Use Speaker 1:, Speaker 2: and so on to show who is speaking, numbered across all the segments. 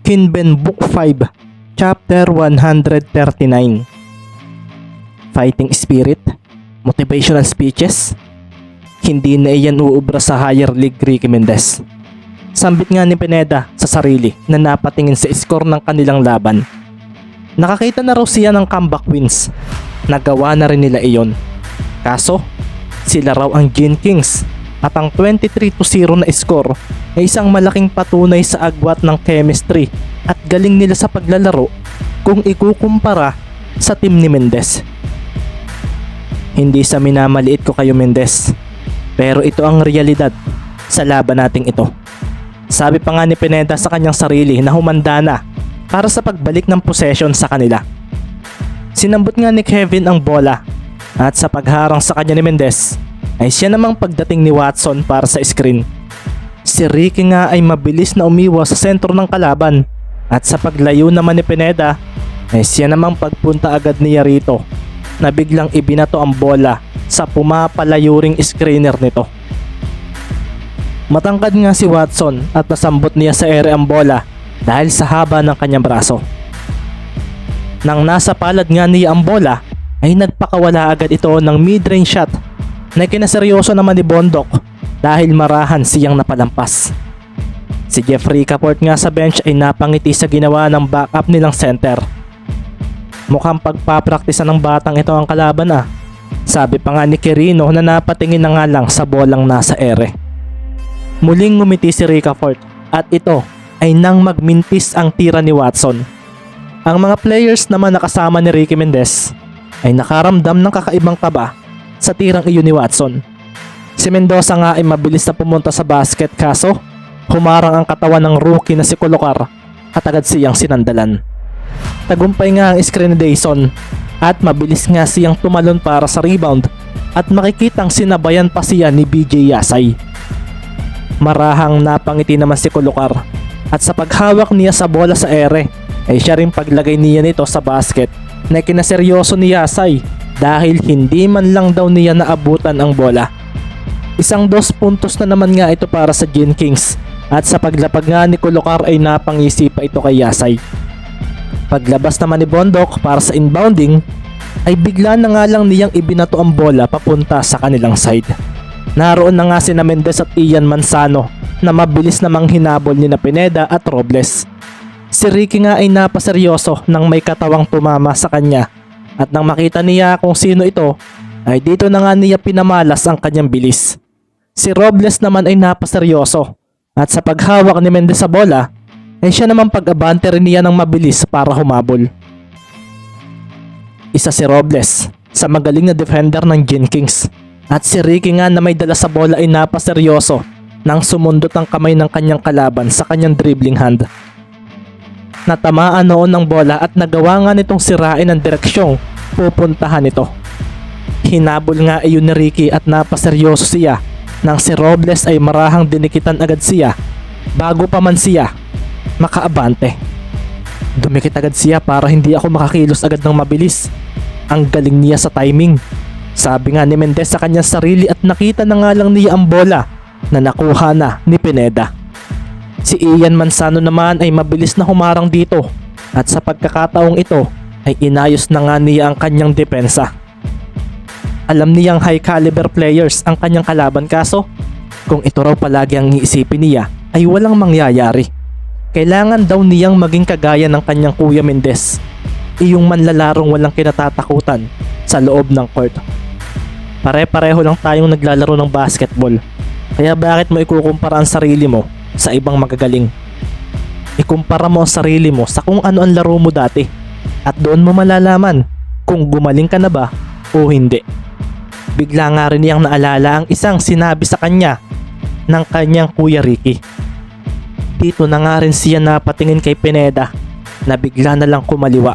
Speaker 1: Kinben Book 5, Chapter 139. Fighting Spirit, Motivational Speeches. Hindi na iyan uubra sa higher league, Ricky Mendez. Sambit nga ni Pineda sa sarili na napatingin sa score ng kanilang laban. Nakakita na raw siya ng comeback wins. Nagawa na rin nila iyon. Kaso, sila raw ang Gin Kings at ang 23-0 na score ay isang malaking patunay sa agwat ng chemistry at galing nila sa paglalaro kung ikukumpara sa team ni Mendez. Hindi sa minamaliit ko kayo, Mendez, pero ito ang realidad sa laban nating ito. Sabi pa nga ni Pineda sa kanyang sarili na humanda na para sa pagbalik ng possession sa kanila. Sinambot nga ni Kevin ang bola at sa pagharang sa kanya ni Mendez ay siya namang pagdating ni Watson para sa screen. Si Ricky nga ay mabilis na umiwas sa sentro ng kalaban at sa paglayo naman ni Pineda ay siya namang pagpunta agad niya rito na biglang ibinato ang bola sa pumapalayuring screener nito. Matangkad nga si Watson at nasambot niya sa ere ang bola dahil sa haba ng kanyang braso. Nang nasa palad nga niya ang bola ay nagpakawala agad ito ng mid-range shot na kinaseryoso naman ni Bondok dahil marahan siyang napalampas. Si Jeffrey Caport nga sa bench ay napangiti sa ginawa ng backup nilang center. Mukhang pagpapraktisan ng batang ito ang kalaban ah. Sabi pa nga ni Quirino na napatingin na nga lang sa bolang nasa ere. Muling ngumiti si Ricafort at ito ay nang magmintis ang tira ni Watson. Ang mga players naman nakasama ni Ricky Mendez ay nakaramdam ng kakaibang kaba sa tirang iyon ni Watson. Si Mendoza nga ay mabilis na pumunta sa basket kaso humarang ang katawan ng rookie na si Colocar at agad siyang sinandalan. Tagumpay nga ang screen ni Dayson at mabilis nga siyang tumalon para sa rebound at makikitang sinabayan pa siya ni BJ Yasay. Marahang napangiti naman si Colocar at sa paghawak niya sa bola sa ere ay siya rin paglagay niya nito sa basket na kinaseryoso ni Yasay dahil hindi man lang daw niya naabutan ang bola. Isang 2 puntos na naman nga ito para sa Gin Kings at sa paglapag nga ni Colocar ay napangisi pa ito kay Yasay. Paglabas naman ni Bondok para sa inbounding ay bigla na nga lang niyang ibinato ang bola papunta sa kanilang side. Naroon na nga si Mendez at Ian Manzano na mabilis namang hinabol ni Pineda at Robles. Si Ricky nga ay napaseryoso nang may katawang tumama sa kanya at nang makita niya kung sino ito ay dito na nga niya pinamalas ang kanyang bilis. Si Robles naman ay napaseryoso at sa paghawak ni Mendez sa bola ay siya naman pag-abante rin niya ng mabilis para humabol. Isa si Robles sa magaling na defender ng Gin Kings at si Ricky nga na may dala sa bola ay napaseryoso nang sumundot ang kamay ng kanyang kalaban sa kanyang dribbling hand. Natamaan noon ng bola at nagawa nga nitong sirain ang direksyong pupuntahan ito. Hinabol nga iyon ni Ricky at napaseryoso siya nang si Robles ay marahang dinikitan agad siya bago pa man siya makaabante. Dumikit agad siya para hindi ako makakilos agad ng mabilis. Ang galing niya sa timing. Sabi nga ni Mendez sa kanyang sarili at nakita na nga lang niya ang bola na nakuha na ni Pineda. Si Ian Manzano naman ay mabilis na humarang dito at sa pagkakataong ito ay inayos na nga niya ang kanyang depensa. Alam niyang high caliber players ang kanyang kalaban kaso kung ito raw palagi ang iisipin niya ay walang mangyayari. Kailangan daw niyang maging kagaya ng kanyang kuya Mendez, iyong manlalarong walang kinatatakutan sa loob ng court. Pare-pareho lang tayong naglalaro ng basketball, kaya bakit mo ikukumpara ang sarili mo sa ibang magagaling? Ikumpara mo ang sarili mo sa kung ano ang laro mo dati at doon mo malalaman kung gumaling ka na ba o hindi. Bigla nga rin niyang naalala ang isang sinabi sa kanya ng kanyang kuya Ricky. Dito na nga rin siya napatingin kay Pineda na bigla na lang kumaliwa.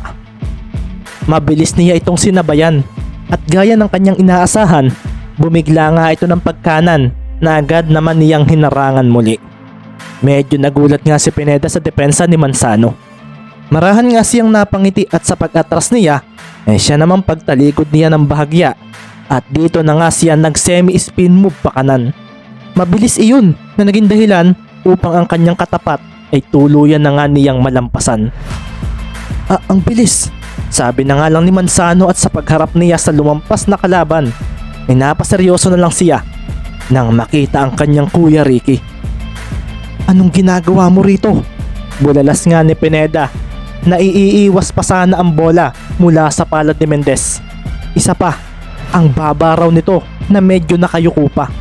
Speaker 1: Mabilis niya itong sinabayan at gaya ng kanyang inaasahan, bumigla nga ito ng pagkanan na agad naman niyang hinarangan muli. Medyo nagulat nga si Pineda sa depensa ni Manzano. Marahan nga siyang napangiti at sa pag-atras niya ay siya naman pagtalikod niya ng bahagya at dito na nga siya nag-semi-spin move pa kanan. Mabilis iyon na naging dahilan upang ang kanyang katapat ay tuluyan na nga niyang malampasan. Ang bilis! Sabi na nga lang ni Manzano at sa pagharap niya sa lumampas na kalaban ay napaseryoso na lang siya nang makita ang kanyang kuya Ricky. Anong ginagawa mo rito? Bulalas nga ni Pineda na iiiwas pa sana ang bola mula sa palad ni Mendez. Isa pa, ang baba raw nito na medyo nakayuko pa.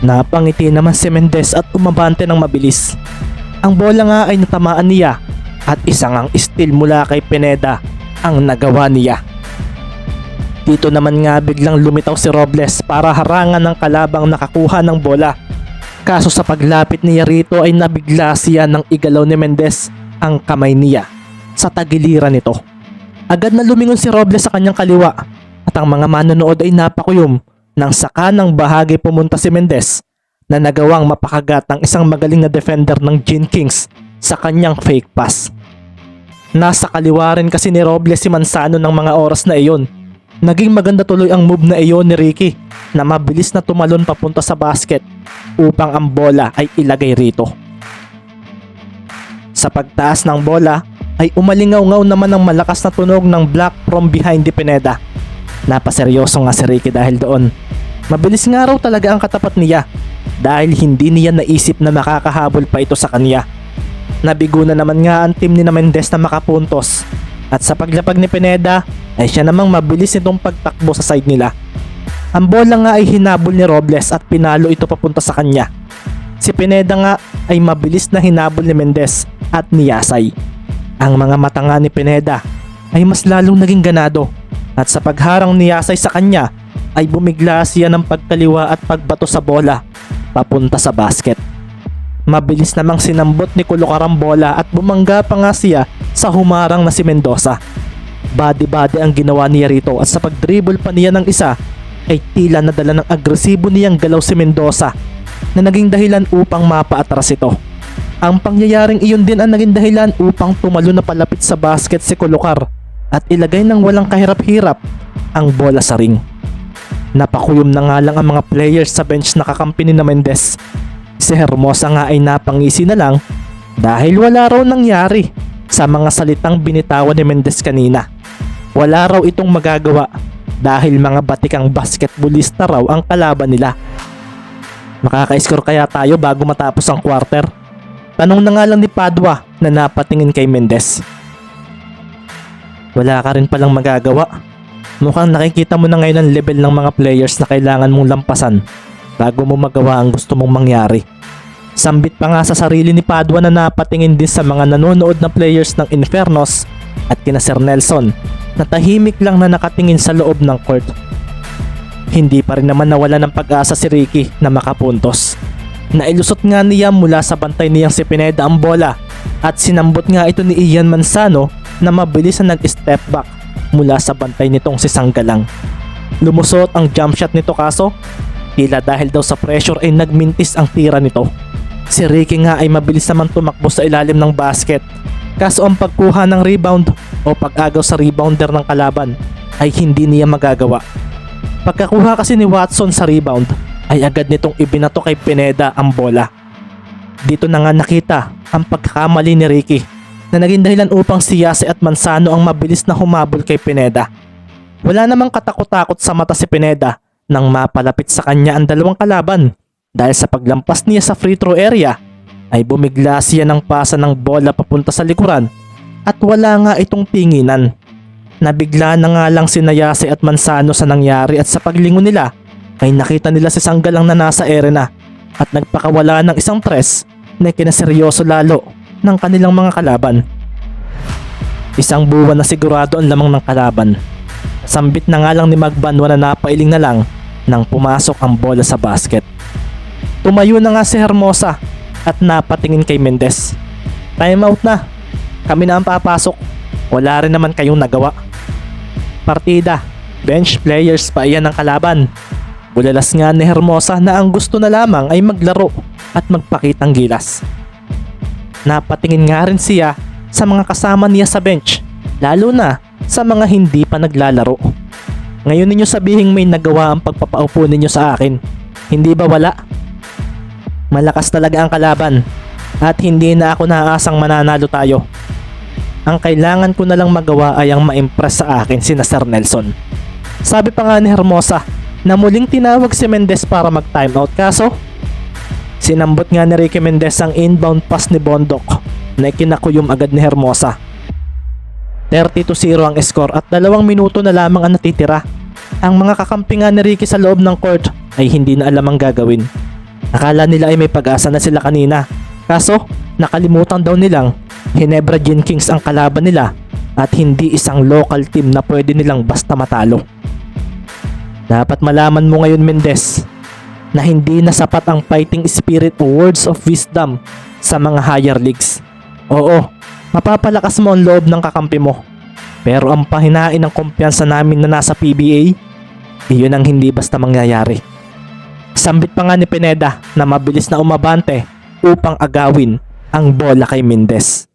Speaker 1: Napangiti naman si Mendez at umabante ng mabilis. Ang bola nga ay natamaan niya at isang ang steal mula kay Pineda ang nagawa niya. Dito naman nga biglang lumitaw si Robles para harangan ng kalabang nakakuha ng bola. Kaso sa paglapit niya rito ay nabigla siya ng igalaw ni Mendez ang kamay niya sa tagiliran nito. Agad na lumingon si Robles sa kanyang kaliwa at ang mga manonood ay napakuyom nang saka ng bahagi pumunta si Mendez na nagawang mapakagat ang isang magaling na defender ng Gin Kings sa kanyang fake pass. Nasa kaliwa rin kasi ni Robles si Manzano ng mga oras na iyon. Naging maganda tuloy ang move na iyon ni Ricky na mabilis na tumalon papunta sa basket upang ang bola ay ilagay rito. Sa pagtaas ng bola ay umalingaw-ngaw naman ang malakas na tunog ng block from behind ni Pineda. Napaseryoso nga si Ricky dahil doon. Mabilis nga raw talaga ang katapat niya dahil hindi niya naisip na makakahabol pa ito sa kanya. Nabigo na naman nga ang team ni Mendez na makapuntos at sa paglapag ni Pineda ay siya namang mabilis itong pagtakbo sa side nila. Ang bola nga ay hinabol ni Robles at pinalo ito papunta sa kanya. Si Pineda nga ay mabilis na hinabol ni Mendez at ni Yasay. Ang mga mata nga ni Pineda ay mas lalong naging ganado at sa pagharang ni Yasay sa kanya ay bumigla siya ng pagkaliwa at pagbato sa bola papunta sa basket. Mabilis namang sinambot ni Colocar ang bola at bumangga pa nga siya sa humarang na si Mendoza. Body-body ang ginawa niya rito at sa pag-dribble pa niya ng isa ay tila nadala ng agresibo niyang galaw si Mendoza na naging dahilan upang mapaatras ito. Ang pangyayaring iyon din ang naging dahilan upang tumalo na palapit sa basket si Colocar at ilagay ng walang kahirap-hirap ang bola sa ring. Napakuyom na nga lang ang mga players sa bench na kakampi ni Mendez. Si Hermosa nga ay napangisi na lang dahil wala raw nangyari sa mga salitang binitawan ni Mendez kanina. Wala raw itong magagawa dahil mga batikang basketballista raw ang kalaban nila. Makaka-score kaya tayo bago matapos ang quarter? Tanong na nga lang ni Padua na napatingin kay Mendez. Wala ka rin palang magagawa. Mukhang nakikita mo na ngayon ang level ng mga players na kailangan mong lampasan bago mo magawa ang gusto mong mangyari. Sambit pa nga sa sarili ni Padua na napatingin din sa mga nanonood na players ng Infernos at kina Sir Nelson na tahimik lang na nakatingin sa loob ng court. Hindi pa rin naman nawala ng pag-asa si Ricky na makapuntos. Nailusot nga niya mula sa bantay niyang si Pineda ang bola at sinambot nga ito ni Ian Manzano na mabilis na nag-step back mula sa bantay nitong si Sanggalang. Lumusot ang jump shot nito kaso tila dahil daw sa pressure ay nagmintis ang tira nito. Si Ricky nga ay mabilis naman tumakbo sa ilalim ng basket. Kaso ang pagkuha ng rebound o pag-agaw sa rebounder ng kalaban ay hindi niya magagawa. Pagkakuha kasi ni Watson sa rebound ay agad nitong ibinato kay Pineda ang bola. Dito na nga nakita ang pagkakamali ni Ricky na naging dahilan upang si Yase at Manzano ang mabilis na humabol kay Pineda. Wala namang katakot-takot sa mata si Pineda nang mapalapit sa kanya ang dalawang kalaban dahil sa paglampas niya sa free throw area ay bumigla siya ng pasa ng bola papunta sa likuran at wala nga itong tinginan. Nabigla na nga lang si Yase at Manzano sa nangyari at sa paglingon nila ay nakita nila si Sanggalang na nasa arena at nagpakawala ng isang press na kinaseryoso lalo ng kanilang mga kalaban. Isang buwan na sigurado ang lamang ng kalaban. Sambit na nga lang ni Magbanwa na napailing na lang nang pumasok ang bola sa basket. Tumayo na nga si Hermosa at napatingin kay Mendez. Time out na. Kami na ang papasok. Wala rin naman kayong nagawa. Partida. Bench players pa iyan ang kalaban. Bulalas nga ni Hermosa na ang gusto na lamang ay maglaro at magpakitang gilas. Napatingin nga rin siya sa mga kasama niya sa bench, lalo na sa mga hindi pa naglalaro. Ngayon ninyo sabihing may nagawa ang pagpapaupo ninyo sa akin. Hindi ba wala? Malakas talaga ang kalaban At hindi na ako naaasang mananalo tayo. Ang kailangan ko na lang magawa ay ang ma-impress sa akin sina Sir Nelson. Sabi pa nga ni Hermosa na muling tinawag si Mendez para mag-timeout, kaso sinambot nga ni Ricky Mendez ang inbound pass ni Bondok na ikinakuyom agad ni Hermosa. 30-0 ang score at 2 minuto na lamang ang natitira. Ang mga kakampi nga ni Ricky sa loob ng court ay hindi na alam ang gagawin. Akala nila ay may pag-asa na sila kanina, kaso nakalimutan daw nilang Ginebra Gin Kings ang kalaban nila at hindi isang local team na pwede nilang basta matalo. Dapat malaman mo ngayon, Mendez, na hindi na sapat ang fighting spirit o words of wisdom sa mga higher leagues. Oo, mapapalakas mo ang loob ng kakampi mo, pero ang pahinain ng kumpiyansa namin na nasa PBA, iyon ang hindi basta mangyayari. Sambit pa nga ni Pineda na mabilis na umabante upang agawin ang bola kay Mendez.